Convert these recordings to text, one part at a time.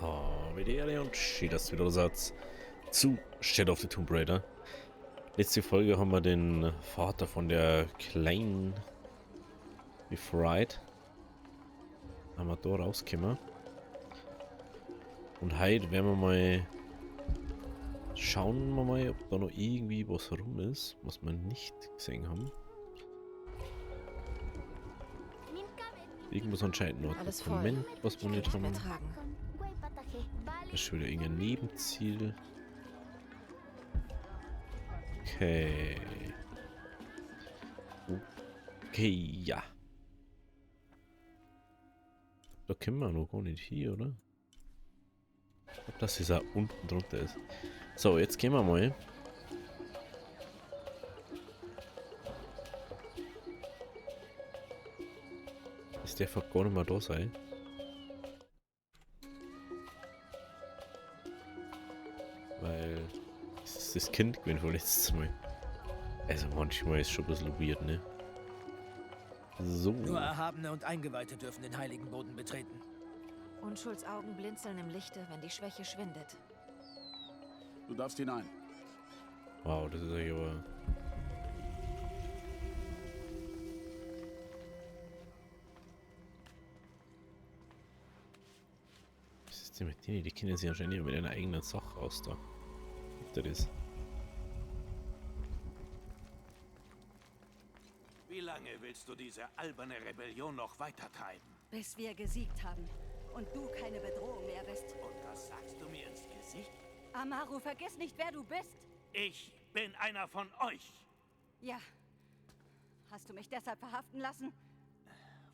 Wieder und schön, dass du wieder seid zu Shadow of the Tomb Raider. Letzte Folge haben wir den Vater von der Kleinen befreit. Haben wir da rausgekommen. Und heute werden wir mal schauen ob da noch irgendwie was rum ist, was wir nicht gesehen haben. Irgendwas anscheinend noch ein Dokument, was wir nicht haben. Das ist schon wieder irgendein Nebenziel. Okay. Okay, ja. Da können wir noch gar nicht hier, oder? Ich glaube, dass es auch unten drunter ist. So, jetzt gehen wir mal. Das darf gar nicht mehr da sein. Weil es ist das Kind gewesen von letztes Mal. Also manchmal ist es schon ein bisschen weird, ne? So. Nur Erhabene und Eingeweihte dürfen den heiligen Boden betreten. Unschulds Augen blinzeln im Lichte, wenn die Schwäche schwindet. Du darfst hinein. Wow, das ist ja aber... Was ist denn mit denen? Die kennen sich anscheinend mit einer eigenen Sache aus da. Das ist. Wie lange willst du diese alberne Rebellion noch weitertreiben? Bis wir gesiegt haben und du keine Bedrohung mehr bist. Und das sagst du mir ins Gesicht? Amaru, vergiss nicht, wer du bist. Ich bin einer von euch. Ja. Hast du mich deshalb verhaften lassen?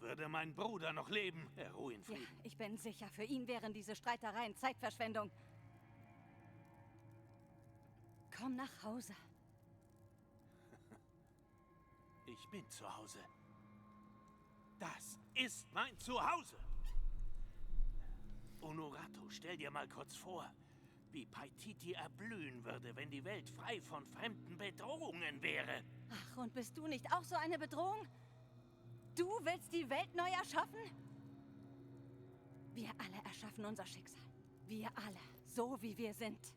Würde mein Bruder noch leben, er ruhe in Ja, Frieden. ich bin sicher, für ihn wären diese Streitereien Zeitverschwendung. Komm nach Hause. Ich bin zu Hause. Das ist mein Zuhause. Unuratu, stell dir mal kurz vor, wie Paititi erblühen würde, wenn die Welt frei von fremden Bedrohungen wäre. Ach, und bist du nicht auch so eine Bedrohung? Du willst die Welt neu erschaffen? Wir alle erschaffen unser Schicksal. Wir alle, so wie wir sind.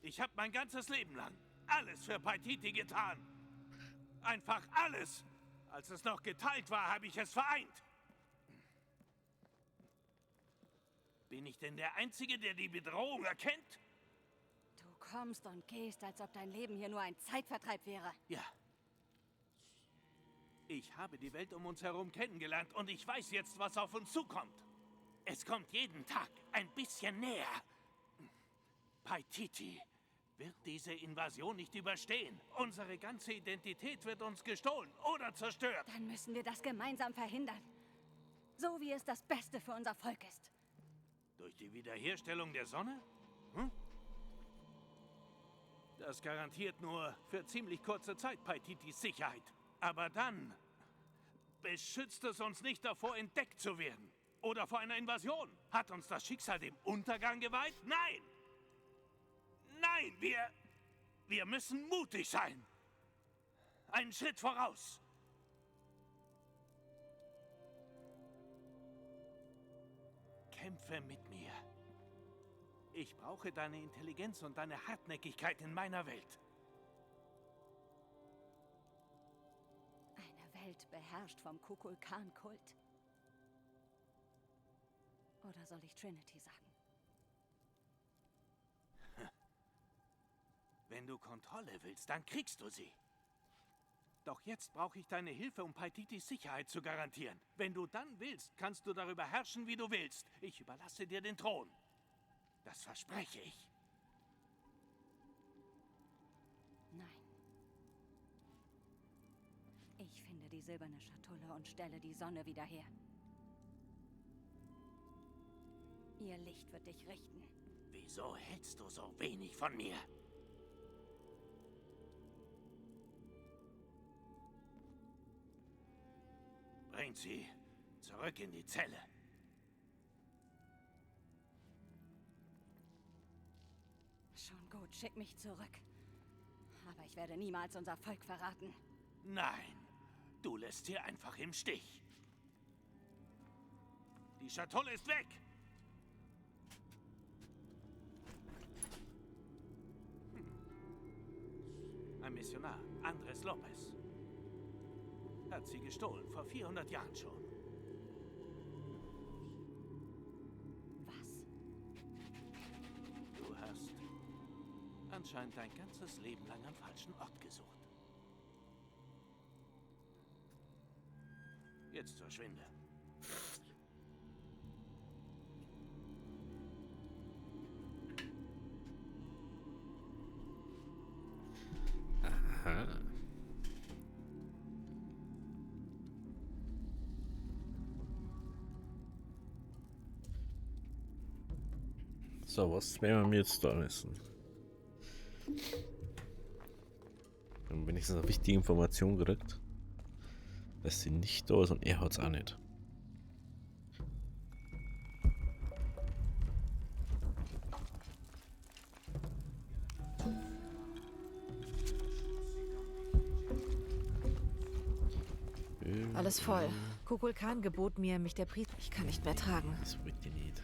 Ich habe mein ganzes Leben lang alles für Paititi getan. Einfach alles. Als es noch geteilt war, habe ich es vereint. Bin ich denn der Einzige, der die Bedrohung erkennt? Du kommst und gehst, als ob dein Leben hier nur ein Zeitvertreib wäre. Ja. Ich habe die Welt um uns herum kennengelernt und ich weiß jetzt, was auf uns zukommt. Es kommt jeden Tag ein bisschen näher. Paititi wird diese Invasion nicht überstehen. Unsere ganze Identität wird uns gestohlen oder zerstört. Dann müssen wir das gemeinsam verhindern. So wie es das Beste für unser Volk ist. Durch die Wiederherstellung der Sonne? Hm? Das garantiert nur für ziemlich kurze Zeit Paititis Sicherheit. Aber dann beschützt es uns nicht davor, entdeckt zu werden. Oder vor einer Invasion. Hat uns das Schicksal dem Untergang geweiht? Nein! Nein, wir müssen mutig sein. Einen Schritt voraus. Kämpfe mit mir. Ich brauche deine Intelligenz und deine Hartnäckigkeit in meiner Welt. Eine Welt beherrscht vom Kukulkan-Kult. Oder soll ich Trinity sagen? Wenn du Kontrolle willst, dann kriegst du sie. Doch jetzt brauche ich deine Hilfe, um Paititis Sicherheit zu garantieren. Wenn du dann willst, kannst du darüber herrschen, wie du willst. Ich überlasse dir den Thron. Das verspreche ich. Nein. Ich finde die silberne Schatulle und stelle die Sonne wieder her. Ihr Licht wird dich richten. Wieso hältst du so wenig von mir? Bringt sie zurück in die Zelle. Schon gut, schick mich zurück. Aber ich werde niemals unser Volk verraten. Nein, du lässt sie einfach im Stich. Die Schatulle ist weg. Ein Missionar, Andres Lopez. Hat sie gestohlen, vor 400 Jahren schon. Was? Du hast anscheinend dein ganzes Leben lang am falschen Ort gesucht. Jetzt verschwinde. Aha. So, was werden wir jetzt da messen? Wir haben wenigstens eine wichtige Information gekriegt, dass sie nicht da ist und er hat es auch nicht. Alles voll. Kukulkan gebot mir, mich der Priester... Ich kann nicht mehr tragen. Das wollte ich nicht.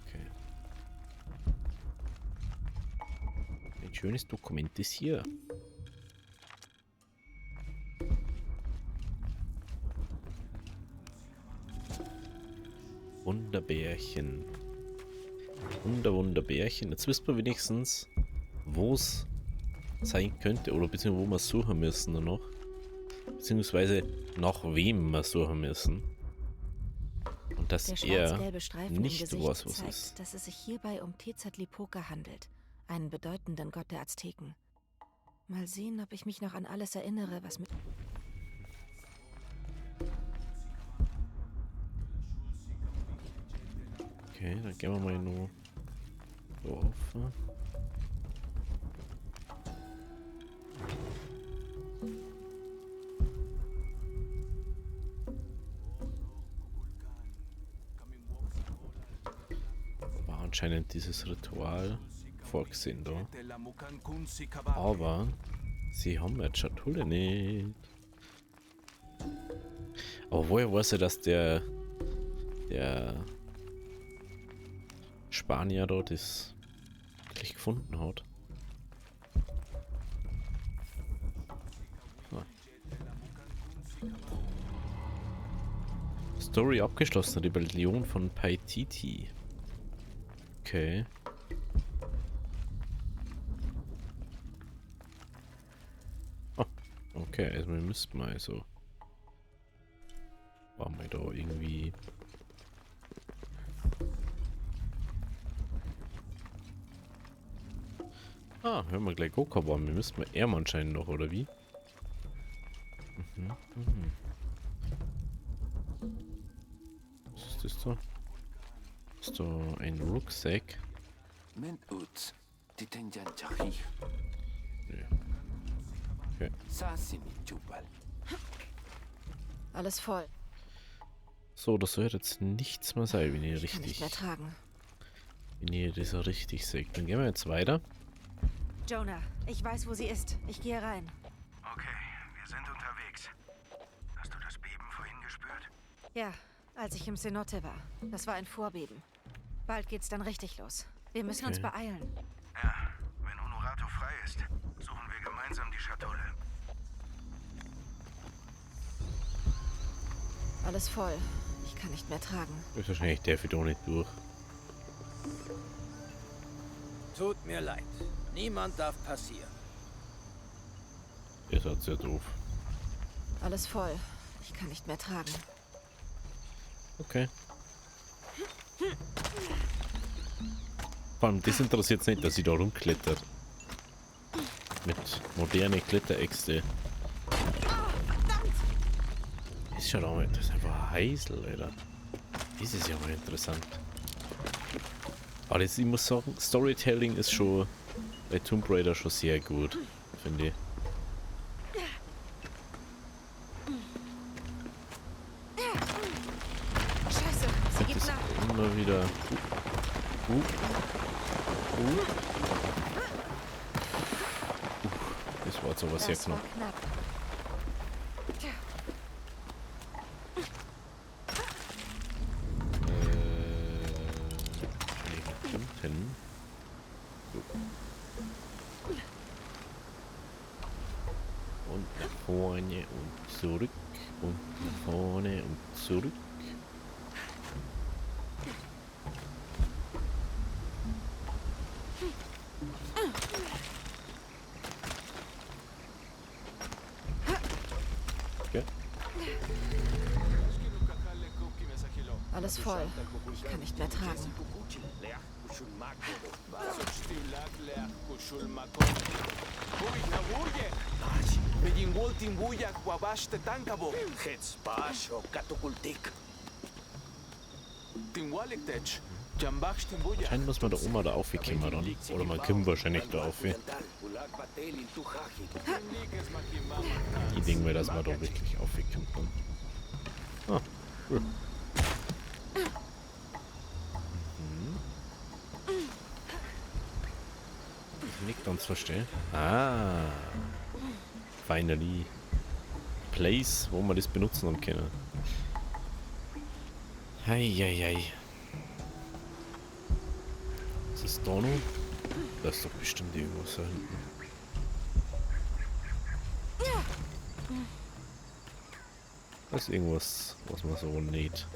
Okay. Ein schönes Dokument ist hier. Wunderbärchen. Wunderbärchen. Jetzt wissen wir wenigstens, wo es sein könnte oder beziehungsweise wo wir suchen müssen noch. Beziehungsweise nach wem wir suchen müssen. Und dass Der er schwarz-gelbe Streifen im nicht Gesicht weiß, was zeigt, ist. dass es sich hierbei um Tezcatlipoca handelt, einen bedeutenden Gott der Azteken. Mal sehen, ob ich mich noch an alles erinnere, was mit... Okay, dann gehen wir mal nur so auf. War anscheinend dieses Ritual vorgesehen da. Aber sie haben jetzt Schatulle nicht. Aber woher weiß er, dass der Spanier dort das gleich gefunden hat? Ah. Story abgeschlossen, Rebellion von Paititi. Okay. Ah, okay, also wir müssten mal so. War mal da irgendwie. Ah, hören wir gleich Goka-Bomben. Wir müssen mal Ehrmann anscheinend noch, oder wie? Was ist das da? Ist da ein Rucksack? Nee. Okay. Alles voll. So, das soll jetzt nichts mehr sein, wenn ihr Ich kann nicht mehr tragen. Wenn ihr das so richtig seht. Dann gehen wir jetzt weiter. Jonah, ich weiß, wo sie ist. Ich gehe rein. Okay, wir sind unterwegs. Hast du das Beben vorhin gespürt? Ja, als ich im Cenote war. Das war ein Vorbeben. Bald geht's dann richtig los. Wir müssen uns Okay. beeilen. Ja, wenn Honorato frei ist, suchen wir gemeinsam die Schatulle. Alles voll. Ich kann nicht mehr tragen. Ist wahrscheinlich der für nicht durch. Tut mir leid. Niemand darf passieren. Ihr seid sehr doof. Alles voll. Ich kann nicht mehr tragen. Okay. Vor allem, das interessiert es nicht, dass sie da rumklettert. Mit modernen Kletteräxte. Ist schon auch das ist einfach ein Heisel, Alter. Das ist ja mal interessant. Aber das, ich muss sagen, Storytelling ist schon bei Tomb Raider schon sehr gut, finde ich. Scheiße, sie Ich gibt das nach. immer wieder. Das war jetzt aber sehr Das war knapp. knapp. Hinten. So. vorne und zurück und nach vorne und zurück. Okay. Alles voll. Ich kann nicht mehr tragen. Anscheinend muss man da oben da aufgekommen dann. Oder man kommt wahrscheinlich da auf. Ich denke mir, dass man da wirklich aufgekommen kann. Ah, cool. Nicht ganz verstehen. Ah. Finally. Place, wo man das benutzen haben können. Heieiei. Was ist da noch? Da ist doch bestimmt irgendwas da hinten. Das ist irgendwas, was man so nicht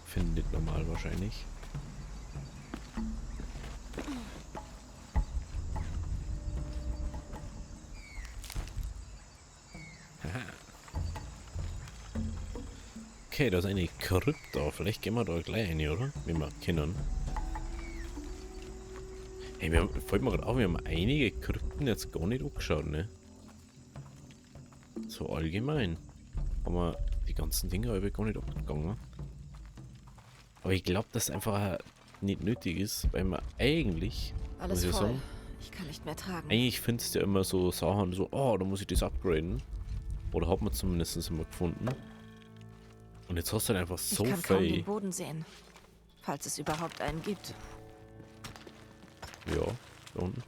findet normal wahrscheinlich. Okay, da ist eine Krypta. Vielleicht gehen wir da gleich rein, oder? Wenn wir können. Hey, fällt mir gerade auf, wir haben einige Krypten jetzt gar nicht angeschaut, ne? So allgemein. Haben wir die ganzen Dinge aber gar nicht abgegangen. Aber ich glaube, dass es einfach nicht nötig ist, weil man eigentlich, Alles muss ich voll. sagen, Ich kann nicht mehr tragen. eigentlich findest du ja immer so Sachen, so, oh, da muss ich das upgraden. Oder hat man zumindest immer gefunden. Und jetzt hast du halt einfach so ich kann kaum viel. den Boden sehen. Falls es überhaupt einen gibt. Ja, da unten.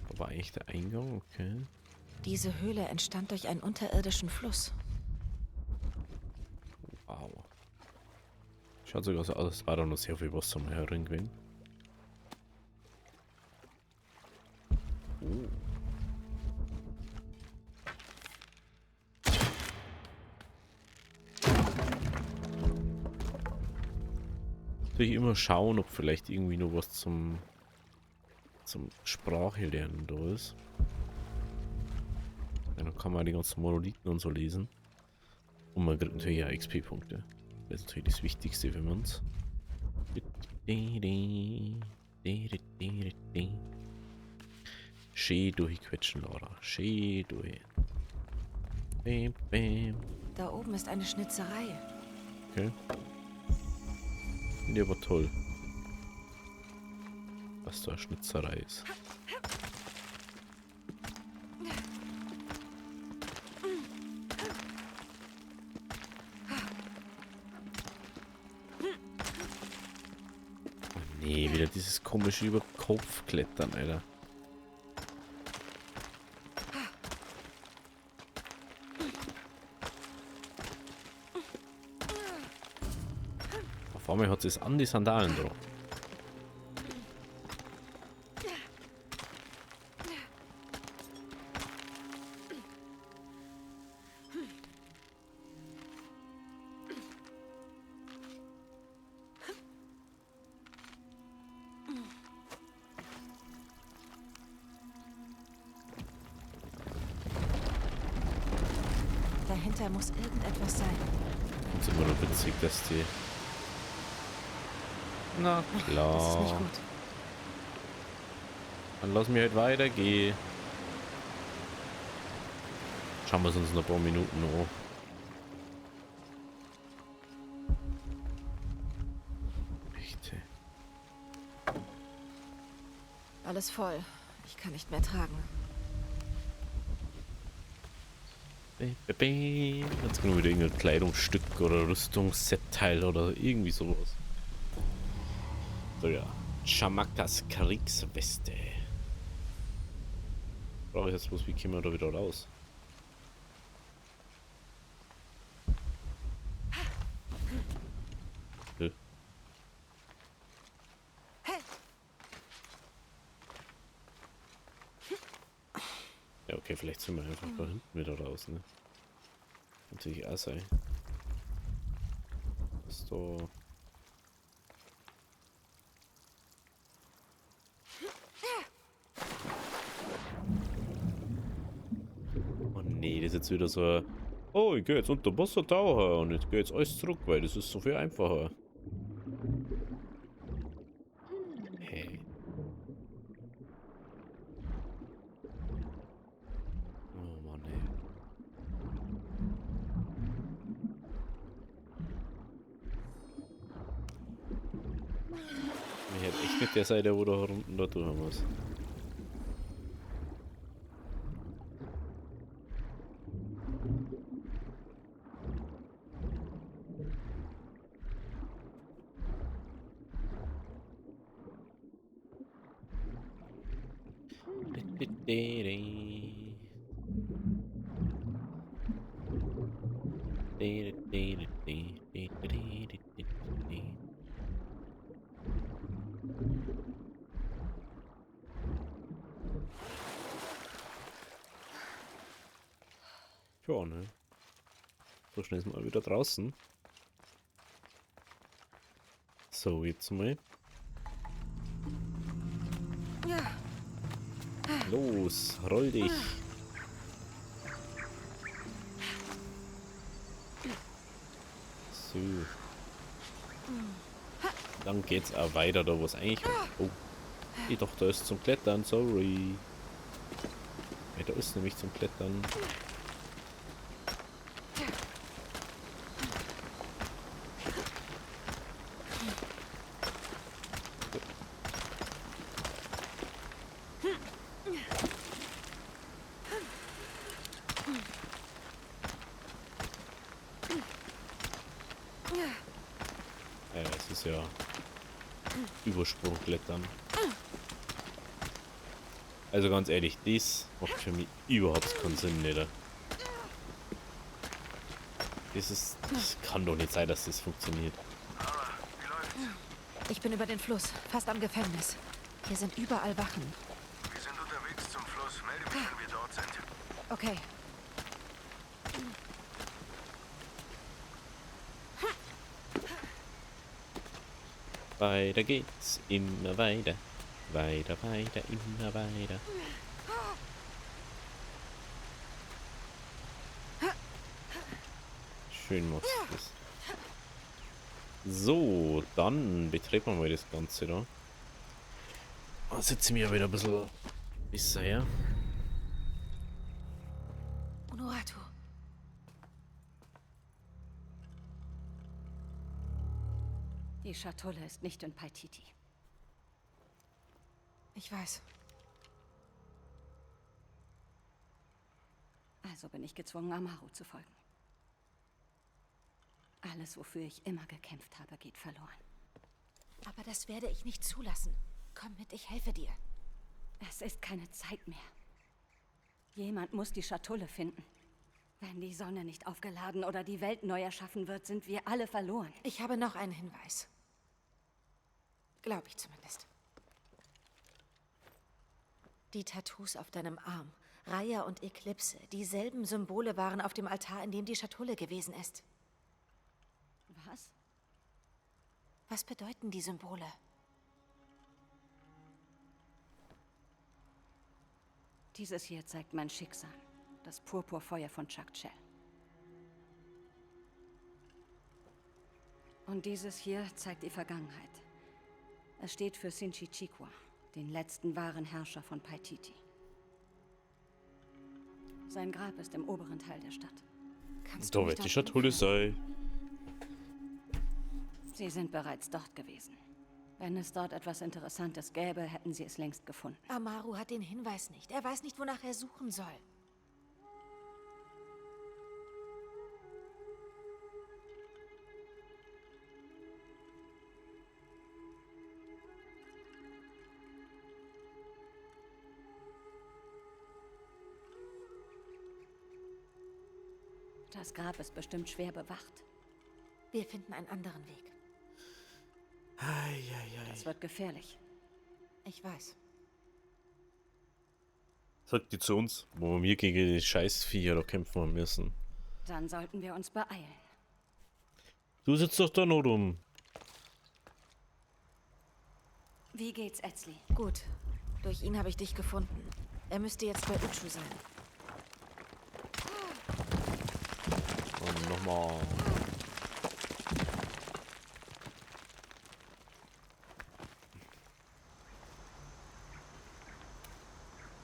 Da war eigentlich der Eingang, okay. Diese Höhle entstand durch einen unterirdischen Fluss. Wow. Schaut sogar so aus, als war da noch sehr viel Wasser mal herin gewesen. Oh. Natürlich immer schauen, ob vielleicht irgendwie noch was zum Sprache lernen da ist. Ja, dann kann man die ganzen Monolithen und so lesen. Und man kriegt natürlich auch XP-Punkte. Das ist natürlich das Wichtigste für uns. Schön durchquetschen, Laura. Schön durch. Bam, bam. Da oben ist eine Schnitzerei. Okay. Finde ich aber toll. Was da eine Schnitzerei ist. Oh nee, wieder dieses komische über Kopf klettern, Alter. Auf einmal hat es an die Sandalen drauf. Dahinter muss irgendetwas sein. Ist immer nur witzig, dass die... Na Das ist nicht klar. gut. Dann lass mich halt weitergehen. Schauen wir es uns noch ein paar Minuten an. Echt, ey. Alles voll. Ich kann nicht mehr tragen. Jetzt können wir wieder irgendein Kleidungsstück oder Rüstungssetteil oder irgendwie sowas. So ja. Chamakas Kriegsweste. Brauche ich jetzt bloß, wie kommen wir da wieder raus? Okay, vielleicht sind wir einfach da hinten wieder raus, ne? Natürlich auch sein. Was da... Oh nee, das ist jetzt wieder so... Oh, ich gehe jetzt unter Wasser tauchen und ich gehe jetzt alles zurück, weil das ist so viel einfacher. Hey. Oh Mann, ey. Ich hätte echt nicht der Seite, wo da unten da durch muss. Ja, ne? So schnell sind wir wieder draußen. So, jetzt mal. Los, roll dich. So. Dann geht's auch weiter, da wo es eigentlich... Oh. Ich dachte, da ist zum Klettern, sorry. Ja, da ist nämlich zum Klettern. Ja, das ist ja Übersprungklettern. Also ganz ehrlich, das macht für mich überhaupt keinen Sinn, nicht? Das kann doch nicht sein, dass das funktioniert. Ich bin über den Fluss, fast am Gefängnis. Hier sind überall Wachen. Wir sind unterwegs zum Fluss. Melde mich, wenn wir dort sind. Okay. Weiter geht's, immer weiter. Weiter, weiter, immer weiter. Schön machst du das. So, dann betreten wir mal das Ganze da. Da sitzen wir wieder ein bisschen besser her. Unuatu. Die Schatulle ist nicht in Paititi. Ich weiß. Also bin ich gezwungen, Amaru zu folgen. Alles, wofür ich immer gekämpft habe, geht verloren. Aber das werde ich nicht zulassen. Komm mit, ich helfe dir. Es ist keine Zeit mehr. Jemand muss die Schatulle finden. Wenn die Sonne nicht aufgeladen oder die Welt neu erschaffen wird, sind wir alle verloren. Ich habe noch einen Hinweis. Glaube ich zumindest. Die Tattoos auf deinem Arm, Raya und Eklipse, dieselben Symbole waren auf dem Altar, in dem die Schatulle gewesen ist. Was? Was bedeuten die Symbole? Dieses hier zeigt mein Schicksal. Das Purpurfeuer von Chakchel. Und dieses hier zeigt die Vergangenheit. Es steht für Sinchichikwa, den letzten wahren Herrscher von Paititi. Sein Grab ist im oberen Teil der Stadt. Kannst du Da mich wird die dort Schatulle hinführen? sein. Sie sind bereits dort gewesen. Wenn es dort etwas Interessantes gäbe, hätten sie es längst gefunden. Amaru hat den Hinweis nicht. Er weiß nicht, wonach er suchen soll. Das Grab ist bestimmt schwer bewacht. Wir finden einen anderen Weg. Das wird gefährlich. Ich weiß. Folgt die zu uns, wo wir gegen die Scheißviecher da kämpfen müssen. Dann sollten wir uns beeilen. Du sitzt doch da noch rum. Wie geht's, Etzli? Gut. Durch ihn habe ich dich gefunden. Er müsste jetzt bei Uchu sein. Und nochmal.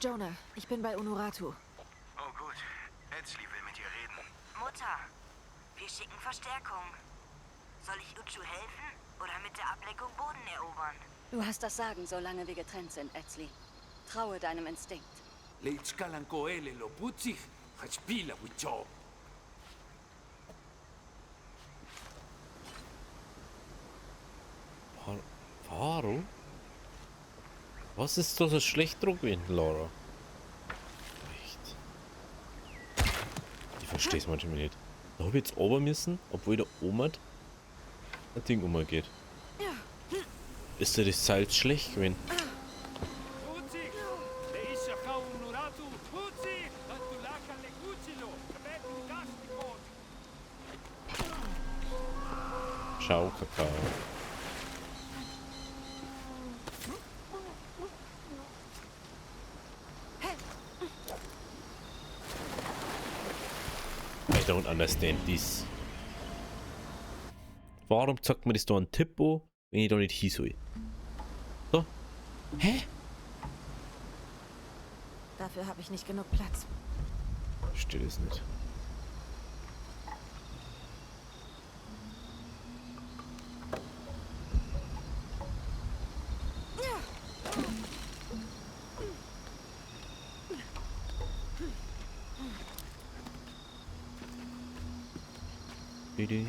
Jonah, ich bin bei Unuratu. Oh gut, Etzli will mit dir reden. Mutter, wir schicken Verstärkung. Soll ich Uchu helfen oder mit der Ablenkung Boden erobern? Du hast das Sagen, solange wir getrennt sind, Etzli. Traue deinem Instinkt. Leitskalankoele loputzig, Hachpila Wicho. Warum? Was ist da so schlecht dran gewesen, Laura? Echt? Ich verstehe es manchmal nicht. Da habe ich jetzt runter müssen, obwohl der Oma ein Ding umgeht. Ist da das Salz schlecht gewesen? Putzig, Leisha Kaunuratu, Putzig, Tatulaka Lekuchilo, Kabetu Gastikot. Schau, Kakao. I don't understand this. Warum sagt man das da ein Tippo, wenn ich da nicht hin soll? So. Hä? Dafür habe ich nicht genug Platz. Verstehe das nicht.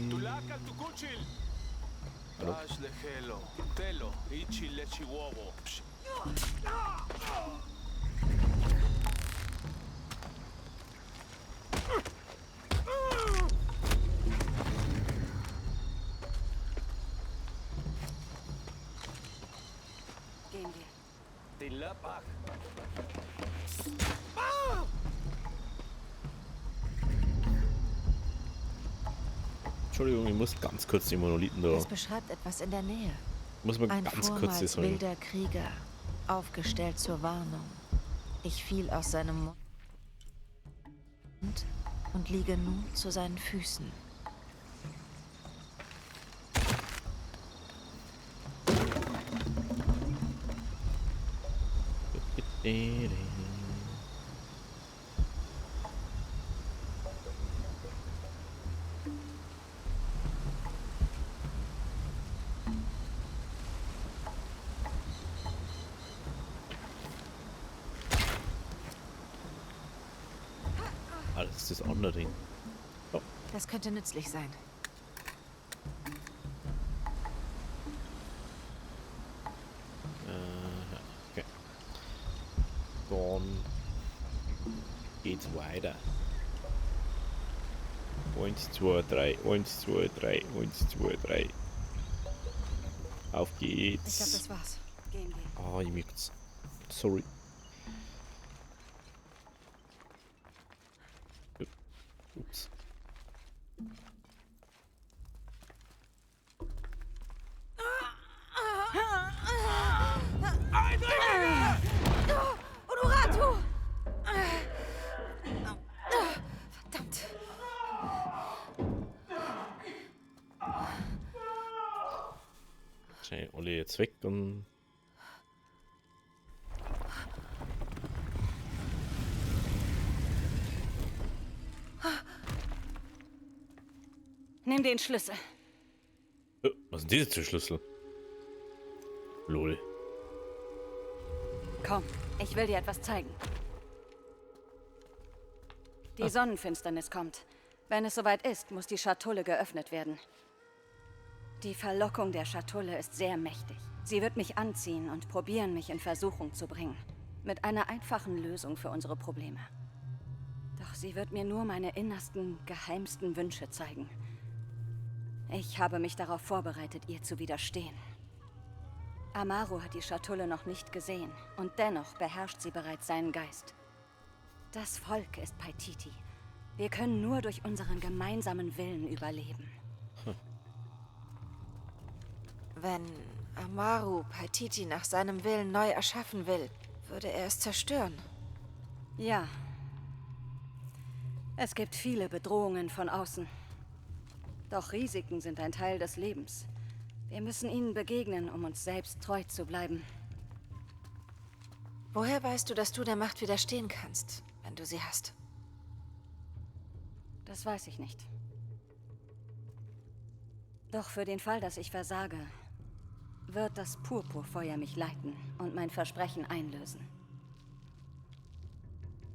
Tulaka Tukuchil. Ashlehelo, Telo, Ichilechiwobo. Gehen wir. Tilapach. Entschuldigung, ich muss ganz kurz die Monolithen da. Es beschreibt etwas in der Nähe. Muss man Ein ganz kurz vormals das holen. wilder Krieger, aufgestellt zur Warnung. Ich fiel aus seinem Mund und liege nun zu seinen Füßen. Ah, das ist das andere Ding. Das könnte nützlich sein. Okay. Dann geht's weiter. 1, 2, 3, 1, 2, 3, 1, 2, 3. Auf Ich glaube, geht's. das war's. Gehen wir. Ah, ich merkt's. Sorry. Ups. Unuratu! Verdammt! Schnell alle jetzt weg und... Nimm den Schlüssel. Was sind diese zwei Schlüssel? Lol. Komm, ich will dir etwas zeigen. Die Sonnenfinsternis kommt. Wenn es soweit ist, muss die Schatulle geöffnet werden. Die Verlockung der Schatulle ist sehr mächtig. Sie wird mich anziehen und probieren, mich in Versuchung zu bringen. Mit einer einfachen Lösung für unsere Probleme. Doch sie wird mir nur meine innersten, geheimsten Wünsche zeigen. Ich habe mich darauf vorbereitet, ihr zu widerstehen. Amaru hat die Schatulle noch nicht gesehen und dennoch beherrscht sie bereits seinen Geist. Das Volk ist Paititi. Wir können nur durch unseren gemeinsamen Willen überleben. Wenn Amaru Paititi nach seinem Willen neu erschaffen will, würde er es zerstören. Ja. Es gibt viele Bedrohungen von außen. Doch Risiken sind ein Teil des Lebens. Wir müssen ihnen begegnen, um uns selbst treu zu bleiben. Woher weißt du, dass du der Macht widerstehen kannst, wenn du sie hast? Das weiß ich nicht. Doch für den Fall, dass ich versage, wird das Purpurfeuer mich leiten und mein Versprechen einlösen.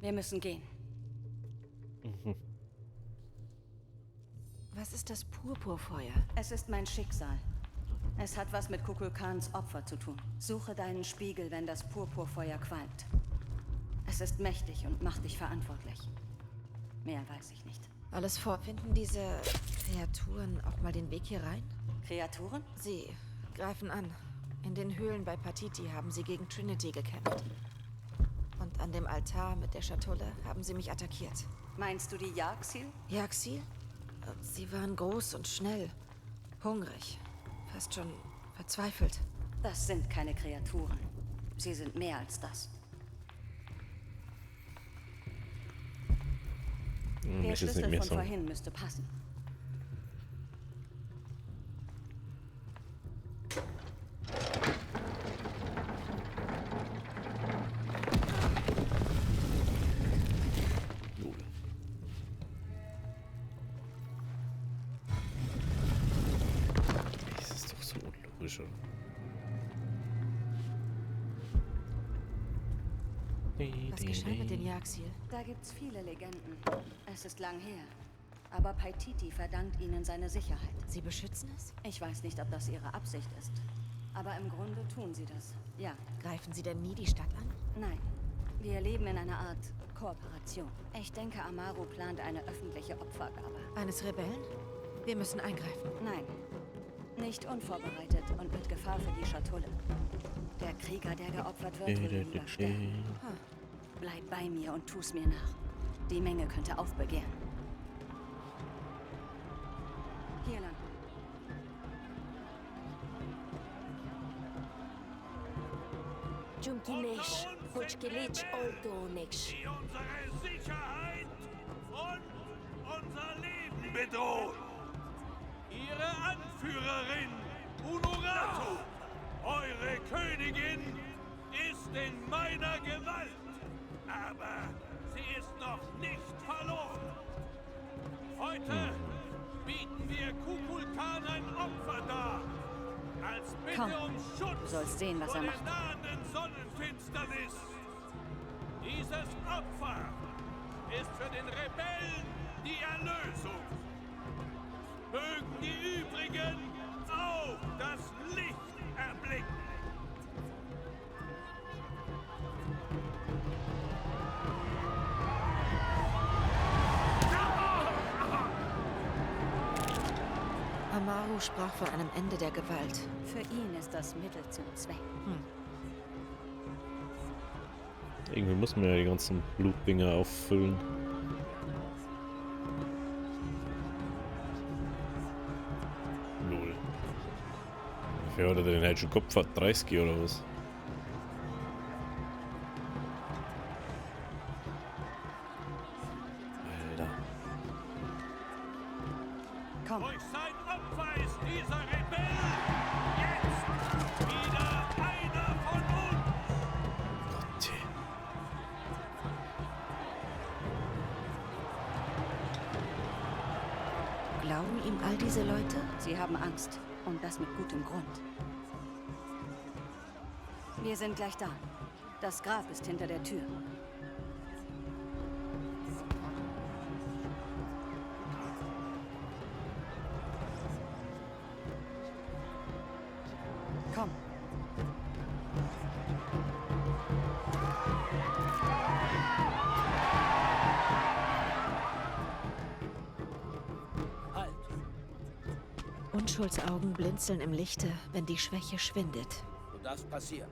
Wir müssen gehen. Was ist das Purpurfeuer? Es ist mein Schicksal. Es hat was mit Kukulkans Opfer zu tun. Suche deinen Spiegel, wenn das Purpurfeuer qualmt. Es ist mächtig und macht dich verantwortlich. Mehr weiß ich nicht. Alles vor. Finden diese Kreaturen auch mal den Weg hier rein? Kreaturen? Sie greifen an. In den Höhlen bei Paititi haben sie gegen Trinity gekämpft. Und an dem Altar mit der Schatulle haben sie mich attackiert. Meinst du die Yaxil? Yaxil? Sie waren groß und schnell. Hungrig. Fast schon verzweifelt. Das sind keine Kreaturen. Sie sind mehr als das. Der Schlüssel von vorhin müsste passen. Das ist doch so unlogisch, oder? Was geschah mit den Yaxil? Da gibt's viele Legenden. Es ist lang her. Aber Paititi verdankt ihnen seine Sicherheit. Sie beschützen es? Ich weiß nicht, ob das ihre Absicht ist. Aber im Grunde tun sie das. Ja. Greifen sie denn nie die Stadt an? Nein. Wir leben in einer Art Kooperation. Ich denke, Amaru plant eine öffentliche Opfergabe. Eines Rebellen? Wir müssen eingreifen. Nein. Nicht unvorbereitet und mit Gefahr für die Schatulle. Der Krieger, der geopfert wird, würde lieber sterben. Bleib bei mir und tu's mir nach. Die Menge könnte aufbegehren. Hier lang. Junkinesh, Hutschgelitsch, Oldonesh. Die unsere Sicherheit und unser Leben bedrohen. Ihre Anführerin, Unuratu, eure Königin, ist in meiner Gewalt. Aber sie ist noch nicht verloren. Heute bieten wir Kukulkan ein Opfer dar. Als Bitte um Schutz Du sollst sehen, was vor er der macht. nahenden Sonnenfinsternis. Dieses Opfer ist für den Rebellen die Erlösung. Mögen die übrigen auch das Licht erblicken. Amaru sprach von einem Ende der Gewalt. Für ihn ist das Mittel zum Zweck. Irgendwie muss man ja die ganzen Blutdinger auffüllen. Null. Wie viel hat er denn halt schon Kopf? 30 oder was? Alter. Komm, Durch sein Opfer ist dieser Rebell jetzt wieder einer von uns. Gott. Glauben ihm all diese Leute? sie haben Angst. Und das mit gutem Grund. Wir sind gleich da. Das Grab ist hinter der Tür. Komm. Halt! Unschuldsaugen blinzeln im Lichte, wenn die Schwäche schwindet. Du darfst passieren.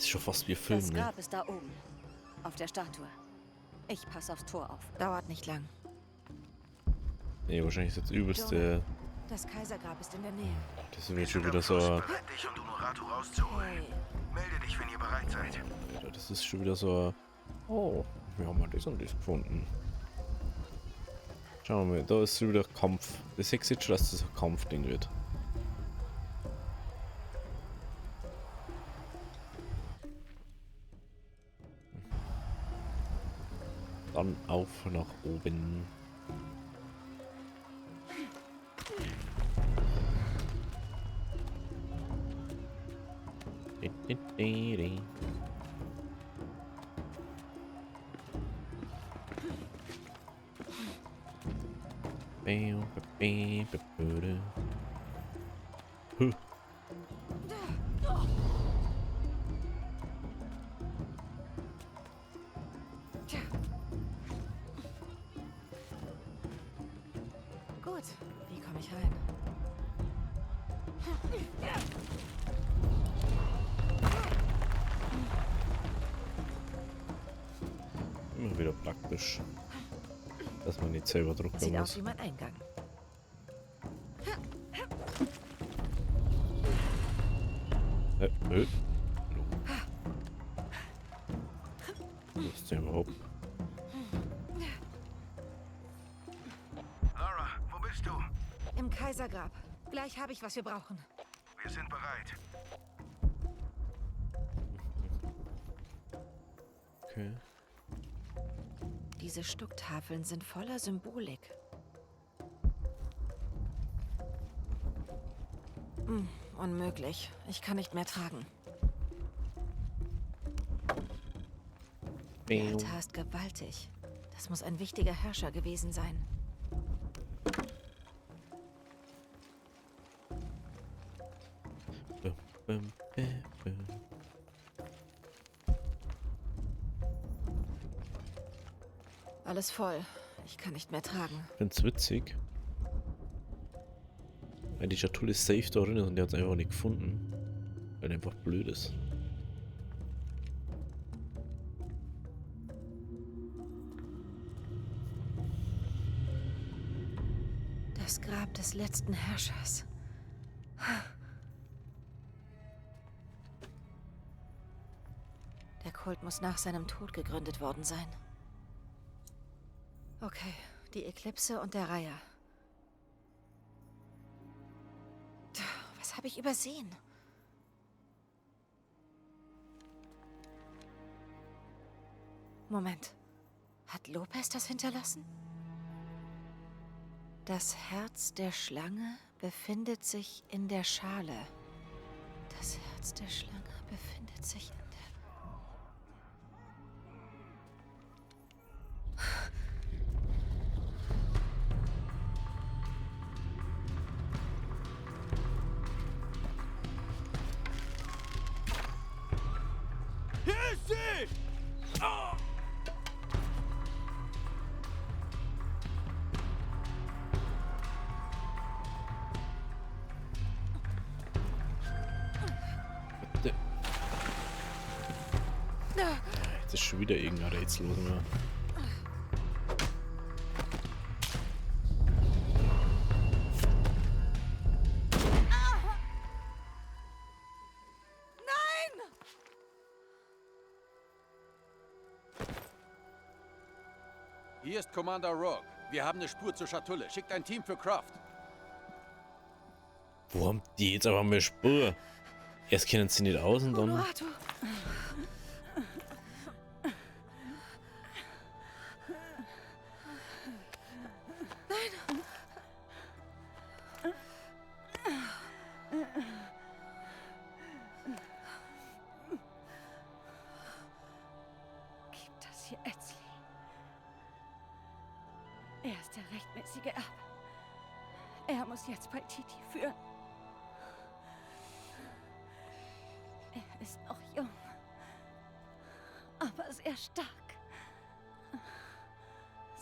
Ist schon fast wie ein Film, Das ne? Grab ist da oben, auf der Statue. Ich passe aufs Tor auf. Dauert nicht lang. Nee, wahrscheinlich ist das übelste. Das Kaisergrab ist in der Nähe. Das ist jetzt schon wieder so. Bereit, dich und Unuratu rauszuholen. Melde dich, wenn ihr bereit seid. Alter, das ist schon wieder so. Oh, wir haben mal das und das gefunden. Schauen wir mal, da ist schon wieder Kampf. Das sehe jetzt schon, dass das ein Kampfding wird. Dann auf nach oben. Huh. Gut, wie komme ich rein? Immer wieder praktisch, dass man nicht selber drucken Sieht aus muss. wie mein Eingang. Was ist denn überhaupt? Lara, wo bist du? Im Kaisergrab. Gleich habe ich, was wir brauchen. Wir sind bereit. Okay. Diese Stucktafeln sind voller Symbolik. Unmöglich. Ich kann nicht mehr tragen. Der Altar ist gewaltig. Das muss ein wichtiger Herrscher gewesen sein. Alles voll. Ich kann nicht mehr tragen. Ich find's witzig. Weil die Schatulle ist safe da drin ist und der hat es einfach nicht gefunden. Weil er einfach blöd ist. Das Grab des letzten Herrschers. Der Kult muss nach seinem Tod gegründet worden sein. Okay, die Eklipse und der Reiher. Was habe ich übersehen? Moment. Hat Lopez das hinterlassen? Das Herz der Schlange befindet sich in der Schale. Das Herz der Schlange befindet sich in der... Hier ist sie! Oh! Jetzt ist schon wieder irgendein Rätsel, was wir. Hier ist Commander Rogue. Wir haben eine Spur zur Schatulle. Schickt ein Team für Croft. Wo haben die jetzt aber mehr Spur? Erst kennen sie nicht aus und dann. Unuratu! Gib das hier Ezli. Er ist der rechtmäßige Erbe. Er muss jetzt Paititi führen. Er ist noch jung, aber sehr stark.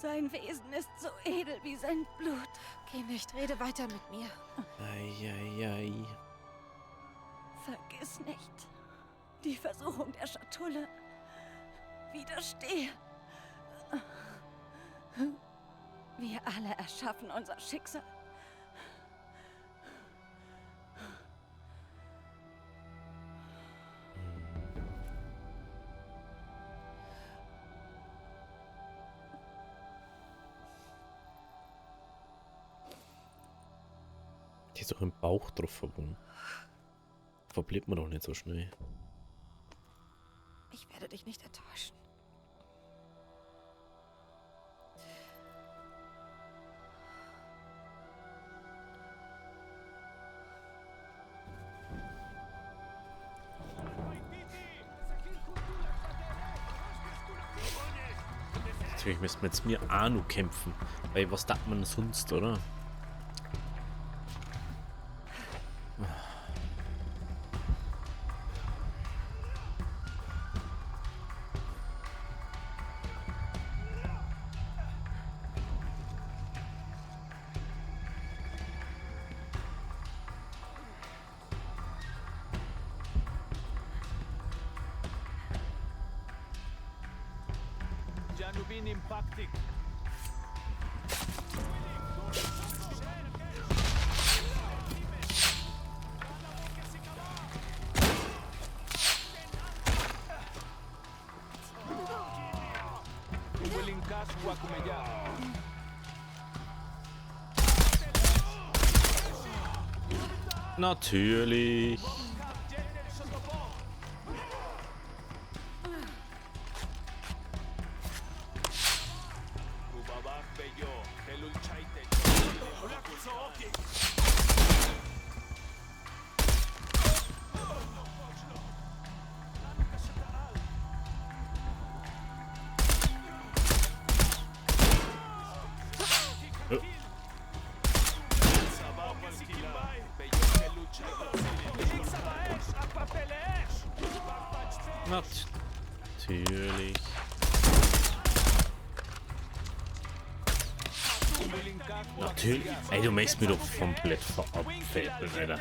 Sein Wesen ist so edel wie sein Blut. Geh nicht, rede weiter mit mir. Eieiei. Vergiss nicht, die Versuchung der Schatulle widerstehe. Wir alle erschaffen unser Schicksal. Die ist doch im Bauch drauf verbunden. Verblieb man doch nicht so schnell. Ich werde dich nicht enttäuschen. Natürlich müssen wir jetzt mir auch noch kämpfen. Weil was darf man sonst, oder? Janubin Impactic. Ubelinkas Wakumeya. Natürlich. Natürlich. Natürlich. Ey, du möchtest mir doch komplett verabfällen, Alter.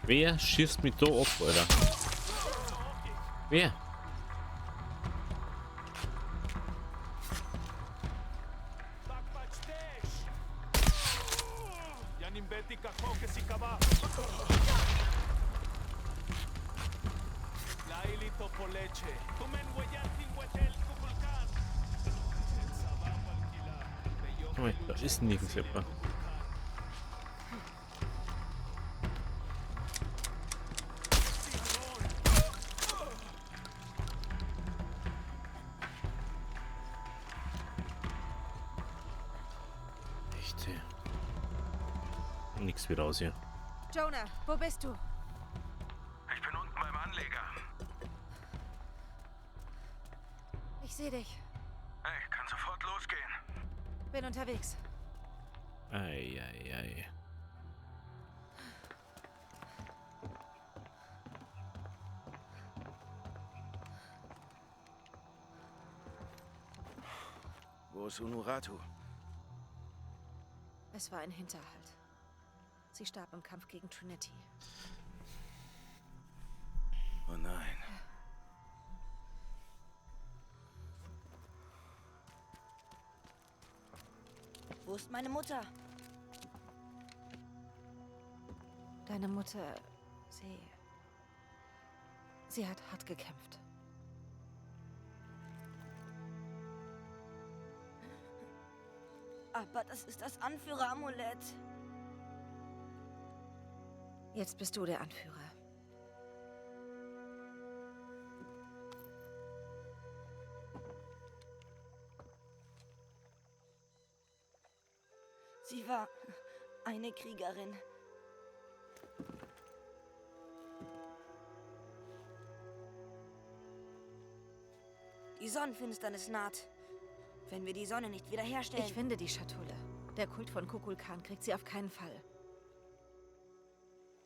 Wer schießt mich da ab, Alter? Wer? Oh, da ist nirgends jemand. Nix wieder aus hier. Jonah, wo bist du? Ich bin unten beim Anleger. Ich sehe dich. Hey, kann sofort losgehen. Bin unterwegs. Ei, ei, ei. Wo ist Unuratu? Es war ein Hinterhalt. Sie starb im Kampf gegen Trinity. Oh nein. Wo ist meine Mutter? Deine Mutter, sie hat hart gekämpft. Aber das ist das Anführer-Amulett. Jetzt bist du der Anführer. Sie war eine Kriegerin. Die Sonnenfinsternis naht. Wenn wir die Sonne nicht wiederherstellen. Ich finde die Schatulle. Der Kult von Kukulkan kriegt sie auf keinen Fall.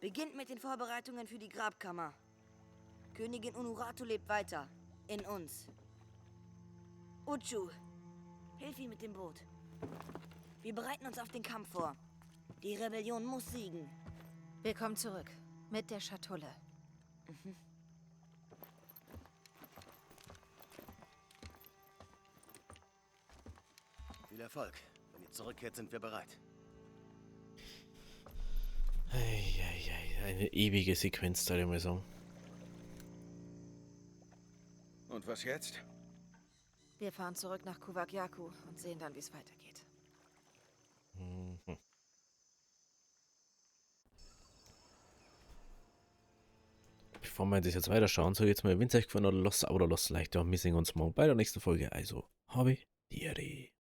Beginnt mit den Vorbereitungen für die Grabkammer. Königin Unuratu lebt weiter. In uns. Uchu, hilf ihm mit dem Boot. Wir bereiten uns auf den Kampf vor. Die Rebellion muss siegen. Wir kommen zurück. Mit der Schatulle. Viel Erfolg. Wenn ihr zurückkehrt, sind wir bereit. Eieiei, eine ewige Sequenz, da ich mal sagen. Und was jetzt? Wir fahren zurück nach Kuvagyaku und sehen dann, wie es weitergeht. Mhm. Bevor wir das jetzt weiterschauen, so jetzt mal, wenn es euch gefallen hat, lasst ein Abo da, lasst ein Like da, wir sehen uns morgen bei der nächsten Folge. Also, habe die Ehre.